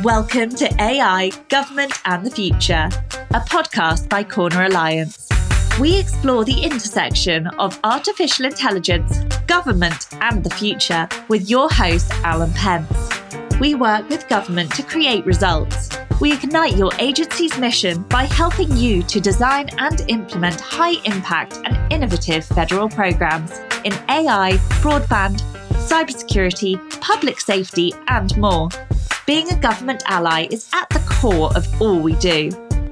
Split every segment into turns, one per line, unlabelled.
Welcome to AI, Government and the Future, a podcast by Corner Alliance. We explore the intersection of artificial intelligence, government and the future with your host, Alan Pence. We work with government to create results. We ignite your agency's mission by helping you to design and implement high-impact and innovative federal programs in AI, broadband, cybersecurity, public safety, and more. Being a government ally is at the core of all we do.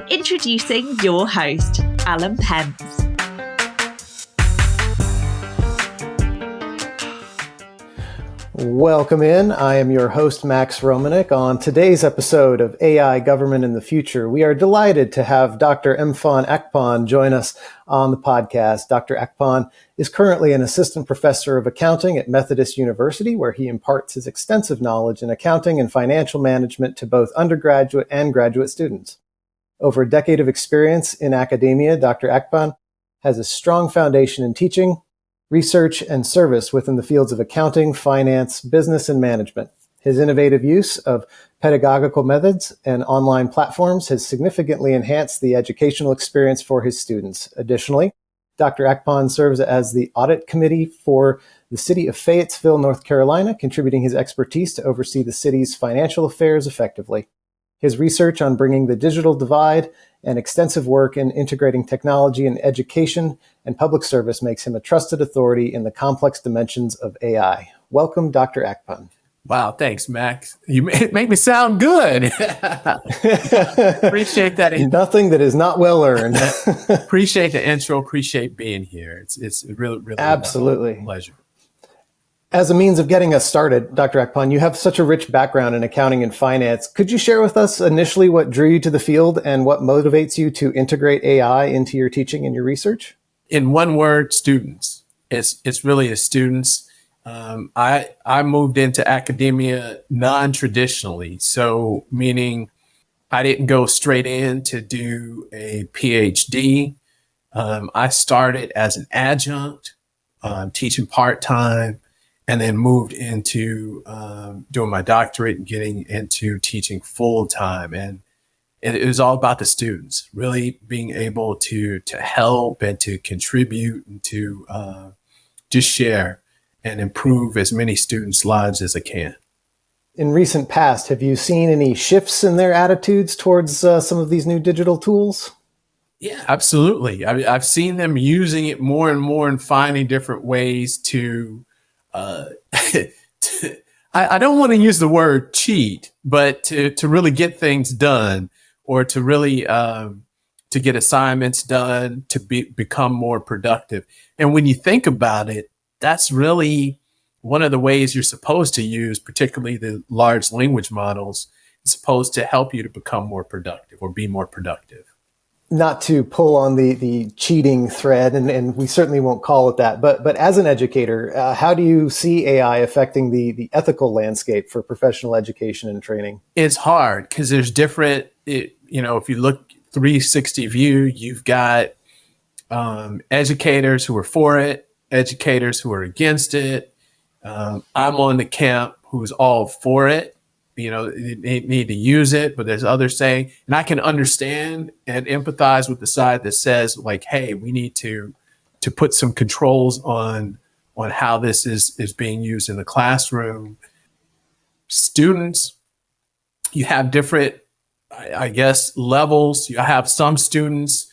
Introducing your host, Alan Pence.
Welcome in. I am your host, Max Romanik. On today's episode of AI, Government in the Future, we are delighted to have Dr. Mfon Akpan join us on the podcast. Dr. Akpan is currently an assistant professor of accounting at Methodist University, where he imparts his extensive knowledge in accounting and financial management to both undergraduate and graduate students. Over a decade of experience in academia, Dr. Akpan has a strong foundation in teaching, research, and service within the fields of accounting, finance, business, and management. His innovative use of pedagogical methods and online platforms has significantly enhanced the educational experience for his students. Additionally, Dr. Akpan serves as the audit committee for the city of Fayetteville, North Carolina, contributing his expertise to oversee the city's financial affairs effectively. His research on bringing the digital divide and extensive work in integrating technology in education and public service makes him a trusted authority in the complex dimensions of AI. Welcome, Dr. Akpan.
Wow, thanks, Max. You make me sound good. Appreciate that.
Nothing that is not well earned.
Appreciate the intro. Appreciate being here. It's really
absolutely
a pleasure.
As a means of getting us started, Dr. Akpan, you have such a rich background in accounting and finance. Could you share with us initially what drew you to the field and what motivates you to integrate AI into your teaching and your research?
In one word, students. It's really the students. I moved into academia non-traditionally, so meaning I didn't go straight in to do a PhD. I started as an adjunct, teaching part-time, and then moved into doing my doctorate and getting into teaching full-time. And it was all about the students, really being able to help and to contribute and to just share and improve as many students' lives as I can.
In recent past, have you seen any shifts in their attitudes towards some of these new digital tools?
Yeah, absolutely. I've seen them using it more and more and finding different ways to I don't want to use the word cheat, but to really get things done or to really to get assignments done, to become more productive. And when you think about it, that's really one of the ways you're supposed to use, particularly the large language models, is supposed to help you to become more productive or be more productive.
Not to pull on the cheating thread, and we certainly won't call it that, but as an educator, how do you see AI affecting the ethical landscape for professional education and training?
It's hard because there's different, if you look 360 view, you've got educators who are for it, educators who are against it. I'm on the camp who's all for it. They need to use it, but there's others saying, and I can understand and empathize with the side that says, like, hey, we need to put some controls on how this is being used in the classroom. Students, you have different, I guess, levels. You have some students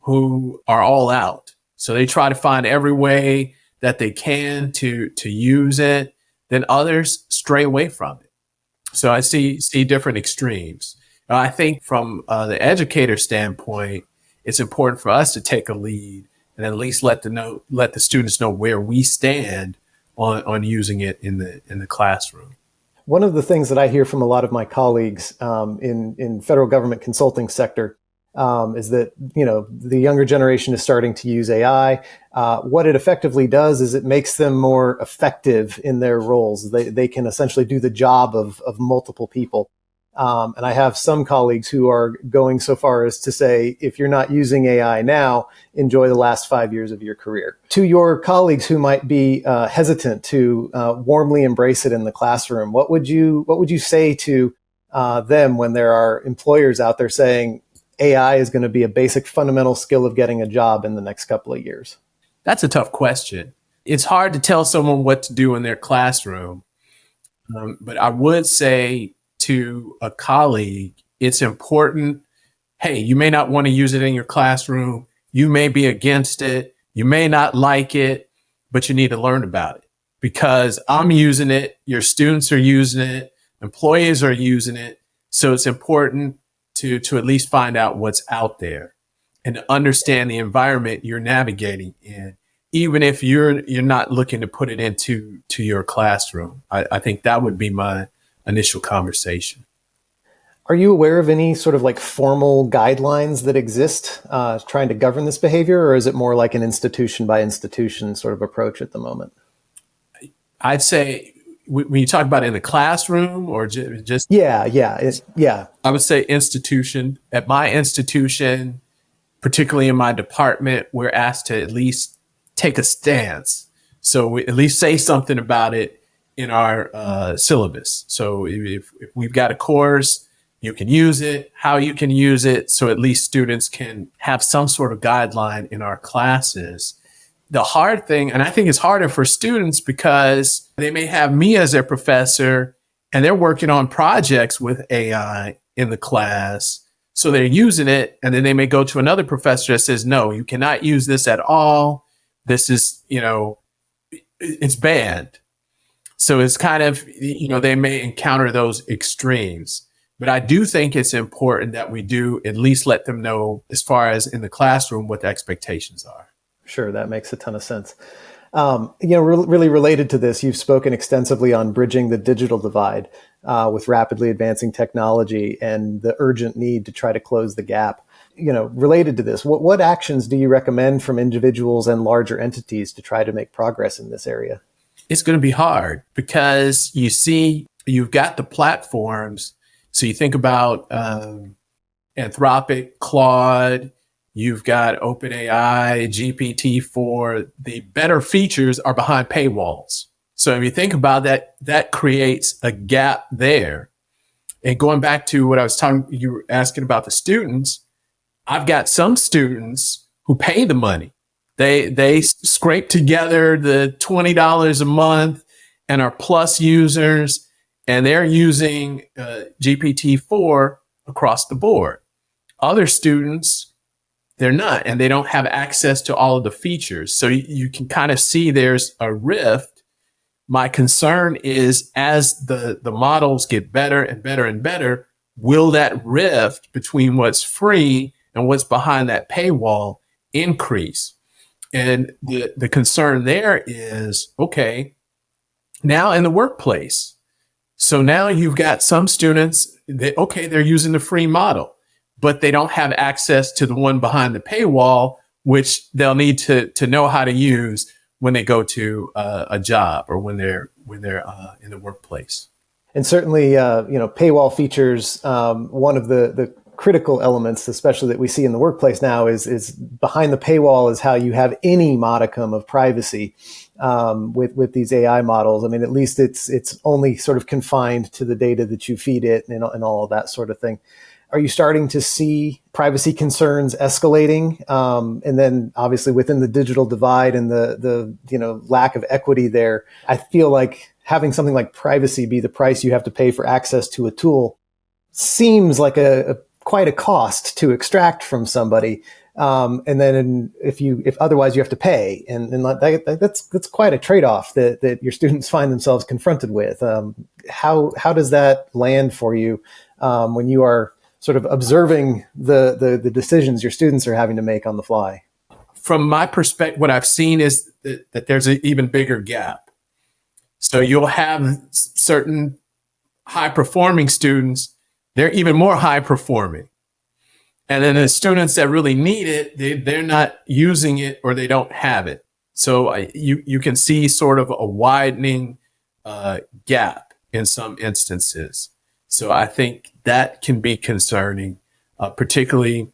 who are all out. So they try to find every way that they can to use it. Then others stray away from it. So I see different extremes. I think from the educator standpoint, it's important for us to take a lead and at least let the students know where we stand on using it in the classroom.
One of the things that I hear from a lot of my colleagues in federal government consulting sector is that, the younger generation is starting to use AI. What it effectively does is it makes them more effective in their roles. They can essentially do the job of multiple people. And I have some colleagues who are going so far as to say, if you're not using AI now, enjoy the last 5 years of your career. To your colleagues who might be hesitant to warmly embrace it in the classroom, what would you say to them when there are employers out there saying AI is going to be a basic fundamental skill of getting a job in the next couple of years?
That's a tough question. It's hard to tell someone what to do in their classroom. But I would say to a colleague, it's important. Hey, you may not want to use it in your classroom. You may be against it. You may not like it, but you need to learn about it because I'm using it. Your students are using it. Employees are using it. So it's important to at least find out what's out there and to understand the environment you're navigating in, even if you're not looking to put it into your classroom. I think that would be my initial conversation.
Are you aware of any sort of like formal guidelines that exist trying to govern this behavior, or is it more like an institution by institution sort of approach at the moment?
I'd say when you talk about in the classroom or just
yeah,
I would say institution. At my institution, particularly in my department, we're asked to at least take a stance. So we at least say something about it in our syllabus. So if we've got a course, you can use it, how you can use it. So at least students can have some sort of guideline in our classes. The hard thing, and I think it's harder for students because they may have me as their professor and they're working on projects with AI in the class. So they're using it. And then they may go to another professor that says, no, you cannot use this at all. This is, it's banned. So it's kind of, they may encounter those extremes. But I do think it's important that we do at least let them know, as far as in the classroom, what the expectations are.
Sure, that makes a ton of sense. Really related to this, you've spoken extensively on bridging the digital divide with rapidly advancing technology and the urgent need to try to close the gap. Related to this, what actions do you recommend from individuals and larger entities to try to make progress in this area?
It's going to be hard because you've got the platforms. So you think about Anthropic, Claude, you've got OpenAI, GPT-4. The better features are behind paywalls. So if you think about that, that creates a gap there. And going back to what I was talking, you were asking about the students. I've got some students who pay the money. They scrape together the $20 a month and are plus users. And they're using GPT-4 across the board. Other students, they're not, and they don't have access to all of the features. So you can kind of see there's a rift. My concern is as the models get better and better and better, will that rift between what's free and what's behind that paywall increase? And the concern there is, okay, now in the workplace, so now you've got some students that, they're using the free model, but they don't have access to the one behind the paywall, which they'll need to know how to use when they go to a job or when they're in the workplace.
And certainly, paywall features, one of the critical elements, especially that we see in the workplace now, is behind the paywall is how you have any modicum of privacy with these AI models. I mean, at least it's only sort of confined to the data that you feed it and all of that sort of thing. Are you starting to see privacy concerns escalating? And then obviously within the digital divide and the lack of equity there, I feel like having something like privacy be the price you have to pay for access to a tool seems like quite a cost to extract from somebody. And then if otherwise you have to pay, and that's quite a trade-off that your students find themselves confronted with. How does that land for you when you are sort of observing the decisions your students are having to make on the fly?
From my perspective, what I've seen is that there's an even bigger gap. So you'll have certain high-performing students, they're even more high-performing. And then the students that really need it, they're not using it or they don't have it. So you can see sort of a widening gap in some instances. So I think that can be concerning, particularly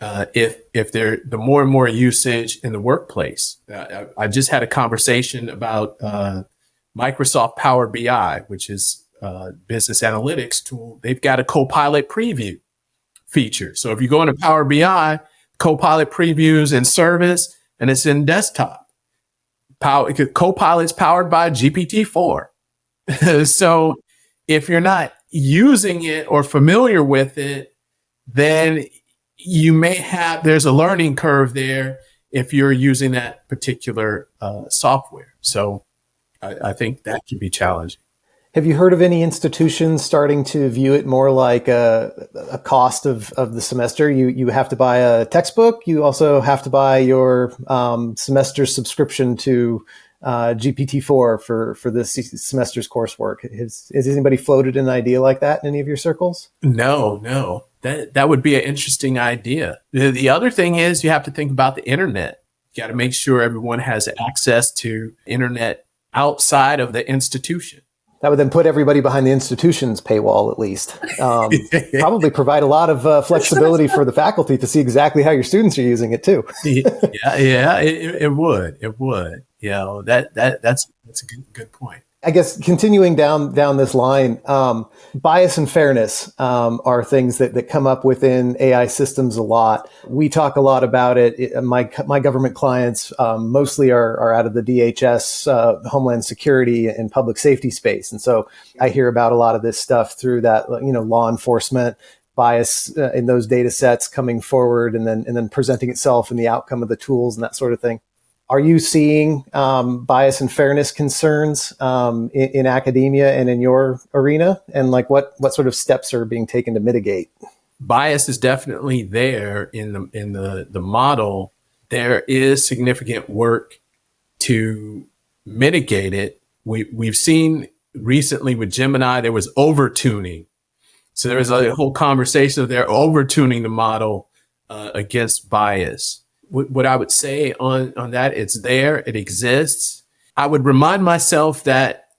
if the more and more usage in the workplace. I just had a conversation about Microsoft Power BI, which is business analytics tool, they've got a Copilot preview feature. So if you go into Power BI, Copilot previews in service, and it's in desktop. Copilot's powered by GPT-4. So if you're not using it or familiar with it, then there's a learning curve there if you're using that particular software. So I think that can be challenging.
Have you heard of any institutions starting to view it more like a cost of the semester? You have to buy a textbook. You also have to buy your semester subscription to GPT-4 for this semester's coursework. Has anybody floated an idea like that in any of your circles?
No. That would be an interesting idea. The other thing is you have to think about the internet. You got to make sure everyone has access to internet outside of the institution.
That would then put everybody behind the institution's paywall, at least. Probably provide a lot of flexibility for the faculty to see exactly how your students are using it too.
It would. That's a good point.
I guess continuing down this line, bias and fairness are things that come up within AI systems a lot. We talk a lot about it. My government clients mostly are out of the DHS, Homeland Security and public safety space, and so I hear about a lot of this stuff through that, law enforcement bias in those data sets coming forward, and then presenting itself in the outcome of the tools and that sort of thing. Are you seeing bias and fairness concerns in academia and in your arena? And what sort of steps are being taken to mitigate?
Bias is definitely there in the model. There is significant work to mitigate it. We've seen recently with Gemini, there was over-tuning. So there was a whole conversation of they're over-tuning the model against bias. What I would say on that, it's there, it exists. I would remind myself that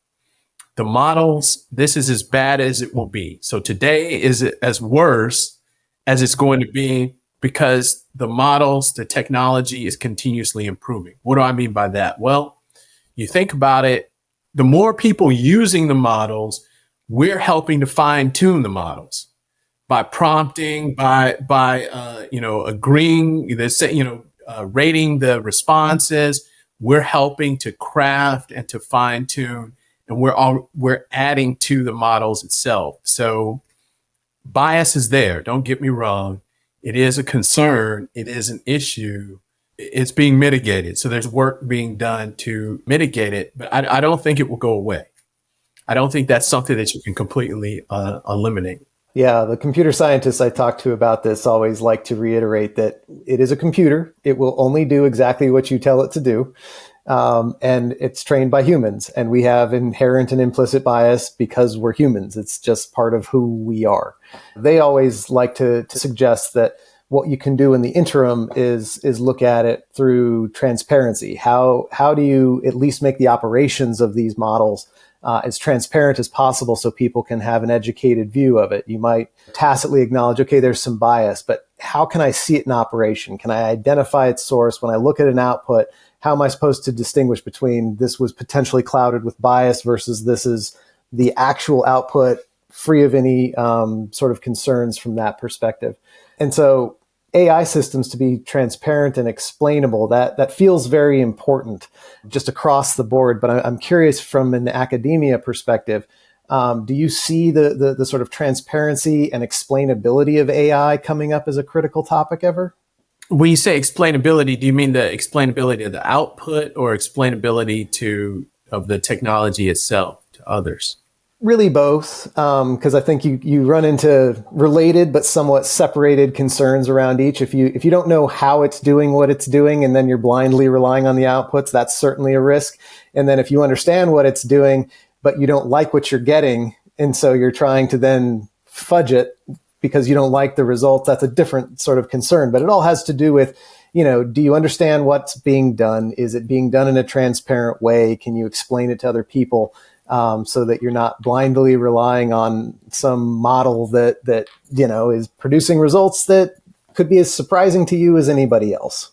the models, this is as bad as it will be. So today is as worse as it's going to be because the models, the technology is continuously improving. What do I mean by that? Well, you think about it, the more people using the models, we're helping to fine tune the models. By prompting, by agreeing, rating the responses, we're helping to craft and to fine tune, and we're adding to the models itself. So bias is there. Don't get me wrong. It is a concern. It is an issue. It's being mitigated. So there's work being done to mitigate it, but I don't think it will go away. I don't think that's something that you can completely eliminate.
Yeah, the computer scientists I talk to about this always like to reiterate that it is a computer. It will only do exactly what you tell it to do. And it's trained by humans. And we have inherent and implicit bias because we're humans. It's just part of who we are. They always like to suggest that what you can do in the interim is look at it through transparency. How do you at least make the operations of these models as transparent as possible so people can have an educated view of it? You might tacitly acknowledge, okay, there's some bias, but how can I see it in operation? Can I identify its source? When I look at an output, how am I supposed to distinguish between this was potentially clouded with bias versus this is the actual output free of any sort of concerns from that perspective? And so AI systems to be transparent and explainable, that feels very important just across the board. But I'm curious from an academia perspective, do you see the sort of transparency and explainability of AI coming up as a critical topic ever?
When you say explainability, do you mean the explainability of the output or explainability of the technology itself to others?
Really both, because I think you run into related but somewhat separated concerns around each. If you don't know how it's doing what it's doing and then you're blindly relying on the outputs, that's certainly a risk. And then if you understand what it's doing, but you don't like what you're getting, and so you're trying to then fudge it because you don't like the results, that's a different sort of concern. But it all has to do with, do you understand what's being done? Is it being done in a transparent way? Can you explain it to other people? So that you're not blindly relying on some model that is producing results that could be as surprising to you as anybody else.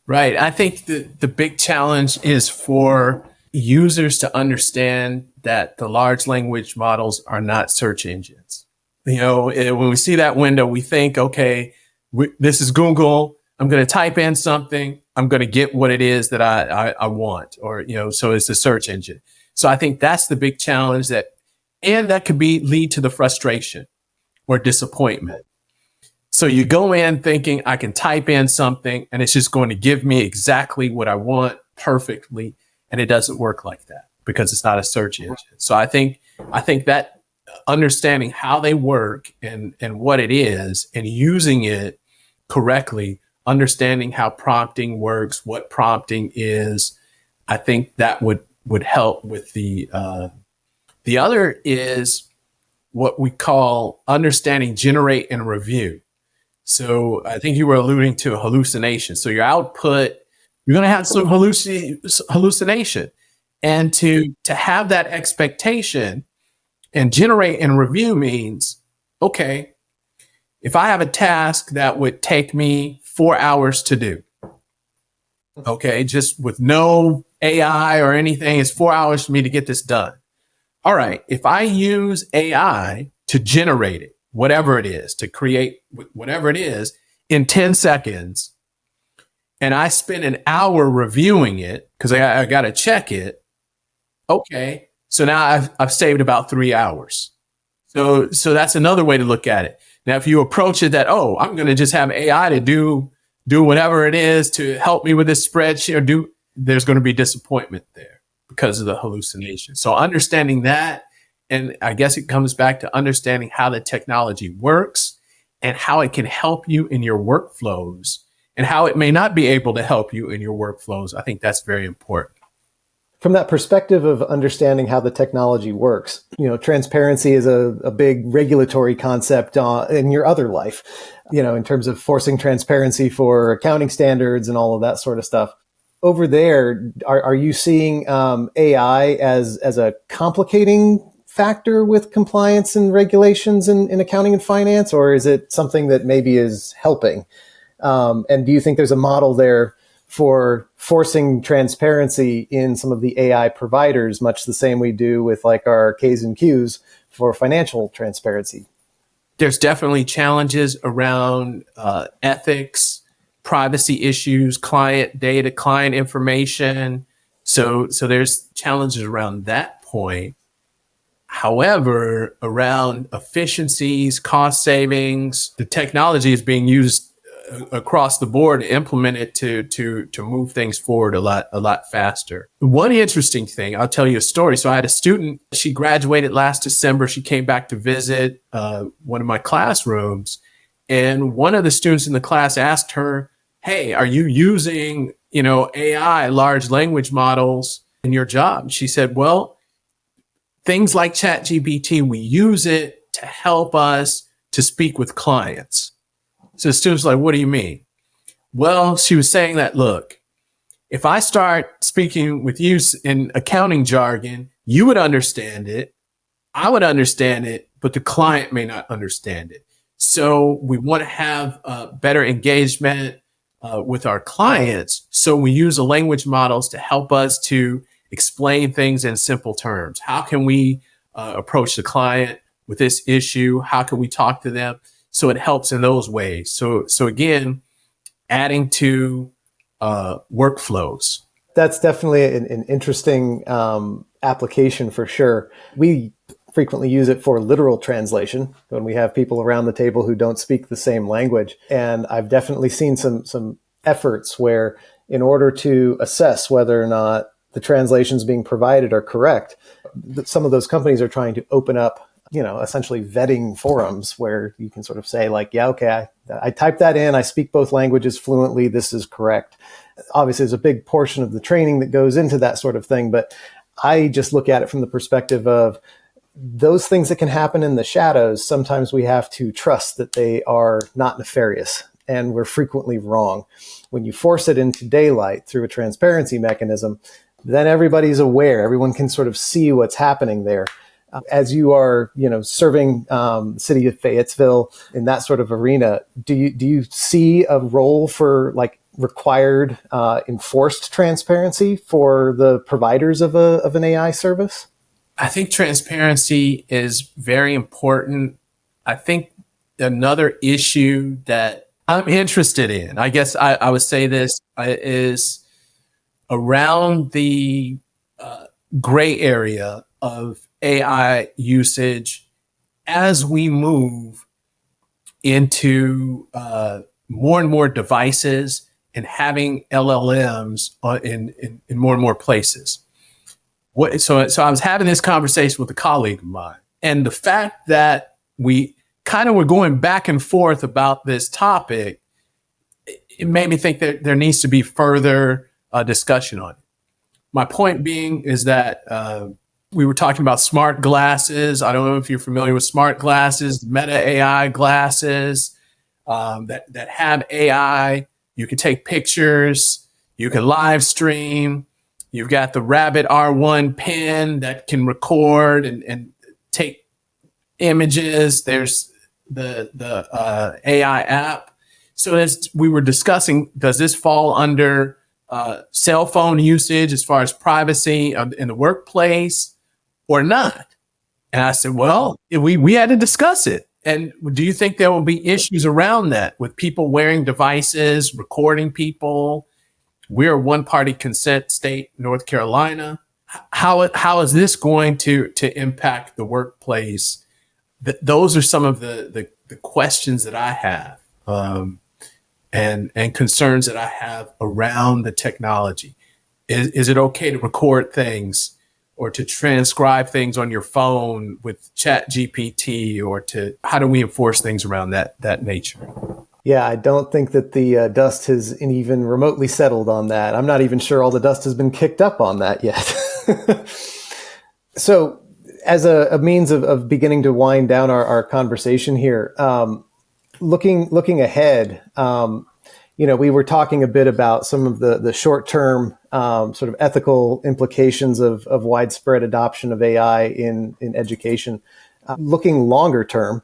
Right. I think the big challenge is for users to understand that the large language models are not search engines. When we see that window, we think, okay, this is Google. I'm going to type in something. I'm going to get what it is that I want, or, so it's the search engine. So I think that's the big challenge and that could lead to the frustration or disappointment. So you go in thinking I can type in something and it's just going to give me exactly what I want perfectly. And it doesn't work like that because it's not a search engine. So I think that understanding how they work and what it is and using it correctly, understanding how prompting works, what prompting is, I think that would help with the other is what we call understanding, generate, and review. So I think you were alluding to a hallucination. So your output, you're going to have some hallucination. And to have that expectation and generate and review means, okay, if I have a task that would take me 4 hours to do, okay, just with no AI or anything, it's 4 hours for me to get this done. All right, if I use AI to generate it, whatever it is, to create whatever it is in 10 seconds, and I spend an hour reviewing it because I got to check it. Okay, so now I've saved about 3 hours. So that's another way to look at it. Now, if you approach it that, I'm going to just have AI to do whatever it is to help me with this spreadsheet, there's going to be disappointment there because of the hallucination. So understanding that, and I guess it comes back to understanding how the technology works and how it can help you in your workflows and how it may not be able to help you in your workflows. I think that's very important.
From that perspective of understanding how the technology works, transparency is a big regulatory concept in your other life, in terms of forcing transparency for accounting standards and all of that sort of stuff. Over there, are you seeing AI as a complicating factor with compliance and regulations in accounting and finance, or is it something that maybe is helping? And do you think there's a model there for forcing transparency in some of the AI providers, much the same we do with like our K's and Q's for financial transparency?
There's definitely challenges around ethics, privacy issues, client data, client information. So there's challenges around that point. However, around efficiencies, cost savings, the technology is being used across the board, implemented to move things forward a lot faster. One interesting thing, I'll tell you a story. So I had a student, she graduated last December. She came back to visit one of my classrooms, and one of the students in the class asked her, "Hey, are you using, AI, large language models in your job?" She said, "Well, things like ChatGPT, we use it to help us to speak with clients." So the student's like, "What do you mean?" Well, she was saying that, look, if I start speaking with you in accounting jargon, you would understand it, I would understand it, but the client may not understand it. So we want to have better engagement with our clients. So we use the language models to help us to explain things in simple terms. How can we approach the client with this issue? How can we talk to them? So it helps in those ways. So again, adding to workflows.
That's definitely an interesting application for sure. We frequently use it for literal translation when we have people around the table who don't speak the same language. And I've definitely seen some efforts where in order to assess whether or not the translations being provided are correct, some of those companies are trying to open up essentially vetting forums where you can sort of say like, yeah, okay, I typed that in, I speak both languages fluently, this is correct. Obviously, there's a big portion of the training that goes into that sort of thing, but I just look at it from the perspective of those things that can happen in the shadows. Sometimes we have to trust that they are not nefarious, and we're frequently wrong. When you force it into daylight through a transparency mechanism, then everybody's aware. Everyone can sort of see what's happening there. As you are, serving the city of Fayetteville in that sort of arena, do you see a role for like required enforced transparency for the providers of an AI service?
I think transparency is very important. I think another issue that I'm interested in, I guess I would say this, is around the gray area of AI usage as we move into more and more devices and having LLMs in more and more places. So I was having this conversation with a colleague of mine, and the fact that we kind of were going back and forth about this topic, it made me think that there needs to be further discussion on it. My point being is that we were talking about smart glasses. I don't know if you're familiar with smart glasses, Meta AI glasses that have AI. You can take pictures, you can live stream. You've got the Rabbit R1 pen that can record and take images. There's the AI app. So as we were discussing, does this fall under cell phone usage as far as privacy in the workplace or not? And I said, well, we had to discuss it. And do you think there will be issues around that with people wearing devices, recording people? We're a one-party consent state, North Carolina. How is this going to impact the workplace? Those are some of the questions that I have and concerns that I have around the technology. Is it okay to record things or to transcribe things on your phone with Chat GPT, or how do we enforce things around that nature?
Yeah, I don't think that the dust has even remotely settled on that. I'm not even sure all the dust has been kicked up on that yet. So as a means of beginning to wind down our conversation here, looking ahead, we were talking a bit about some of the short-term sort of ethical implications of widespread adoption of AI in education. Looking longer term,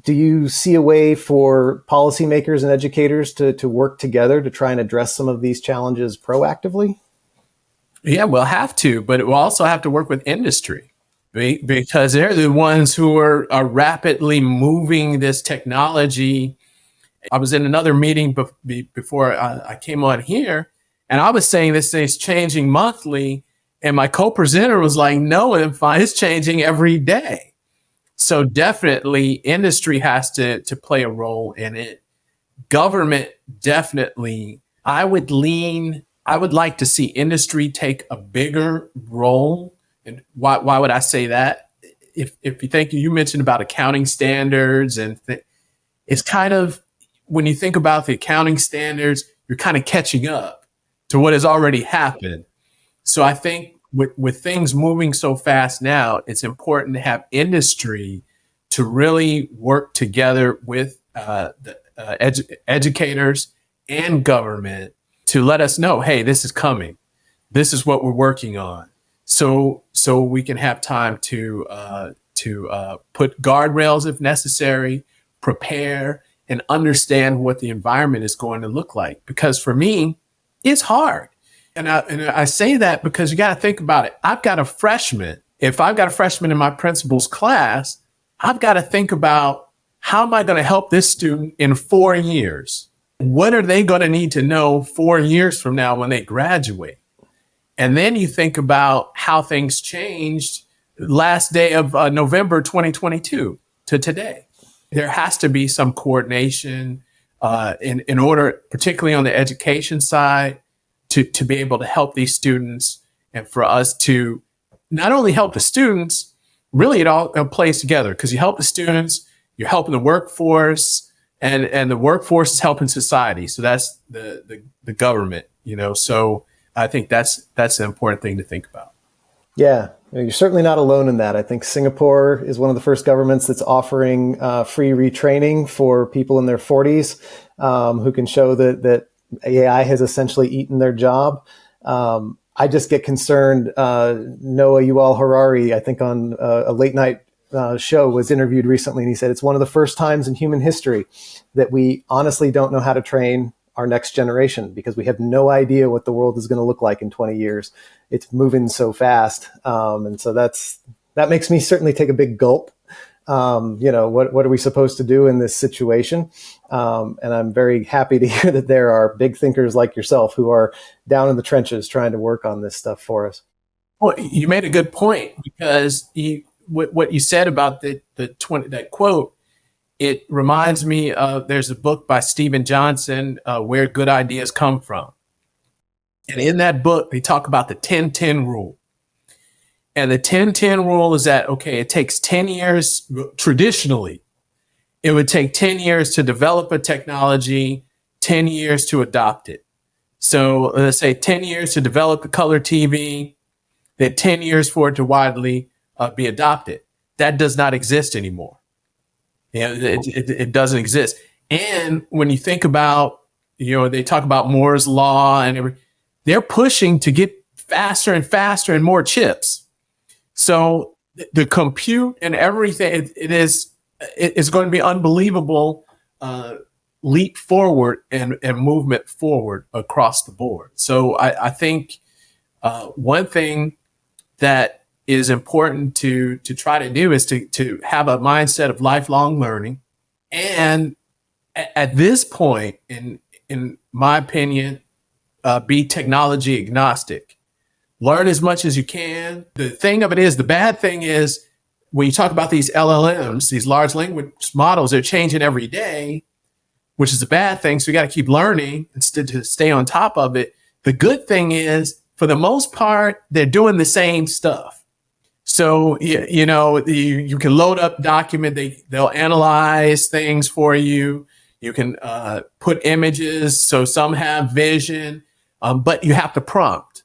do you see a way for policymakers and educators to work together to try and address some of these challenges proactively?
Yeah, we'll have to, but we'll also have to work with industry because they're the ones who are rapidly moving this technology. I was in another meeting before I came on here, and I was saying this thing's changing monthly, and my co-presenter was like, no, it's changing every day. So definitely industry has to play a role in it. Government definitely, I would like to see industry take a bigger role. And why would I say that? If you think, you mentioned about accounting standards, and it's kind of, when you think about the accounting standards, you're kind of catching up to what has already happened. So I think with things moving so fast now, it's important to have industry to really work together with the educators and government to let us know, hey, this is coming. This is what we're working on. So we can have time to put guardrails if necessary, prepare, and understand what the environment is going to look like. Because for me, it's hard. And I say that because you got to think about it. I've got a freshman. If I've got a freshman in my principal's class, I've got to think about, how am I going to help this student in 4 years? What are they going to need to know 4 years from now when they graduate? And then you think about how things changed last day of November 2022 to today. There has to be some coordination in order, particularly on the education side, to be able to help these students, and for us to not only help the students, really it all plays together, because you help the students, you're helping the workforce, and the workforce is helping society. So that's the government, so I think that's an important thing to think about.
Yeah, you're certainly not alone in that. I think Singapore is one of the first governments that's offering free retraining for people in their 40s who can show that AI has essentially eaten their job. I just get concerned. Noah Yuval Harari, I think on a late night show, was interviewed recently, and he said it's one of the first times in human history that we honestly don't know how to train our next generation, because we have no idea what the world is going to look like in 20 years. It's moving so fast. And so that makes me certainly take a big gulp. What are we supposed to do in this situation? And I'm very happy to hear that there are big thinkers like yourself who are down in the trenches trying to work on this stuff for us.
Well, you made a good point, because what you said about that quote, it reminds me of, there's a book by Stephen Johnson, Where Good Ideas Come From. And in that book, they talk about the 10-10 rule. And the 10-10 rule is that, okay, it takes 10 years, traditionally, it would take 10 years to develop a technology, 10 years to adopt it. So let's say 10 years to develop a color TV, then 10 years for it to widely be adopted. That does not exist anymore. It doesn't exist. And when you think about, they talk about Moore's law and everything, they're pushing to get faster and faster and more chips. So the compute and everything, it's going to be unbelievable leap forward and movement forward across the board. So I think one thing that is important to try to do is to have a mindset of lifelong learning. And at this point, in my opinion, be technology agnostic. Learn as much as you can. The bad thing is, when you talk about these LLMs, these large language models, they're changing every day, which is a bad thing. So you got to keep learning instead to stay on top of it. The good thing is, for the most part, they're doing the same stuff. So, you can load up document, they'll analyze things for you. You can put images. So some have vision, but you have to prompt.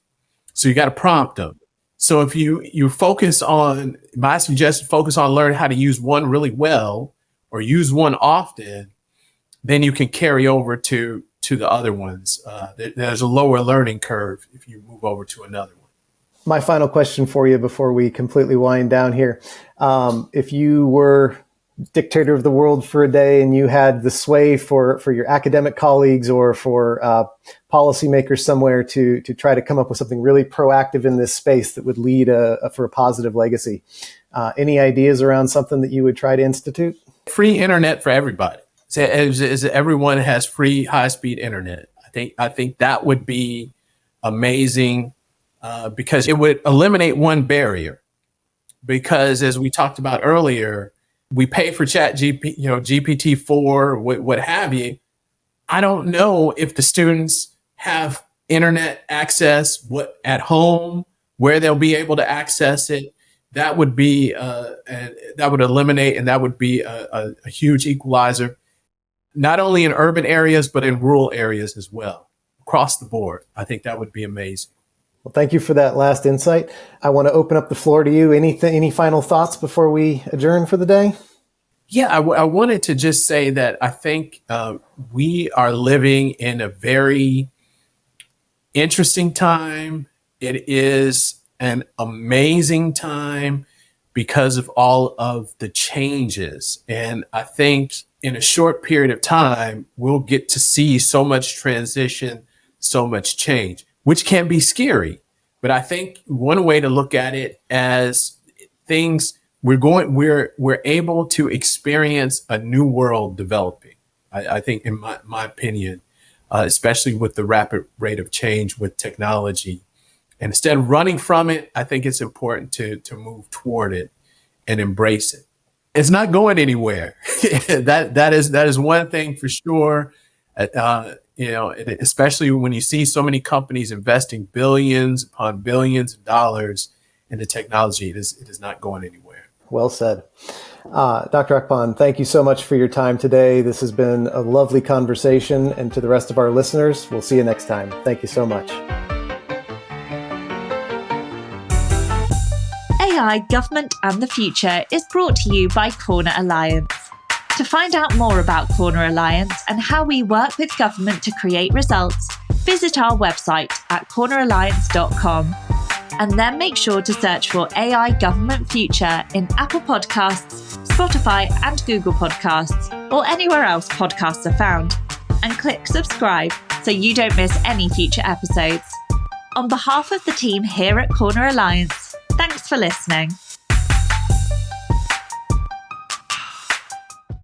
So you got to prompt them. So if you focus on, my suggestion, focus on learning how to use one really well, or use one often, then you can carry over to the other ones. There's a lower learning curve if you move over to another one.
My final question for you before we completely wind down here. If you were dictator of the world for a day and you had the sway for your academic colleagues or for policymakers somewhere to try to come up with something really proactive in this space that would lead for a positive legacy, any ideas around something that you would try to institute?
Free internet for everybody. As everyone has free high-speed internet. I think that would be amazing, because it would eliminate one barrier. Because as we talked about earlier, we pay for GPT-4, what have you. I don't know if the students have internet access at home, where they'll be able to access it. That would be that would eliminate, and that would be a huge equalizer, not only in urban areas, but in rural areas as well, across the board. I think that would be amazing.
Well, thank you for that last insight. I want to open up the floor to you. Any final thoughts before we adjourn for the day?
Yeah, I wanted to just say that I think we are living in a very interesting time. It is an amazing time because of all of the changes. And I think in a short period of time, we'll get to see so much transition, so much change, which can be scary. But I think one way to look at it as things we're able to experience a new world developing. I think, in my opinion, especially with the rapid rate of change with technology. And instead of running from it, I think it's important to move toward it and embrace it. It's not going anywhere. That is one thing for sure. Especially when you see so many companies investing billions upon billions of dollars into technology, it is not going anywhere.
Well said. Dr. Akpan, thank you so much for your time today. This has been a lovely conversation. And to the rest of our listeners, we'll see you next time. Thank you so much.
AI, Government and the Future is brought to you by Corner Alliance. To find out more about Corner Alliance and how we work with government to create results, visit our website at corneralliance.com. And then make sure to search for AI Government Future in Apple Podcasts, Spotify and Google Podcasts, or anywhere else podcasts are found, and click subscribe so you don't miss any future episodes. On behalf of the team here at Corner Alliance, thanks for listening.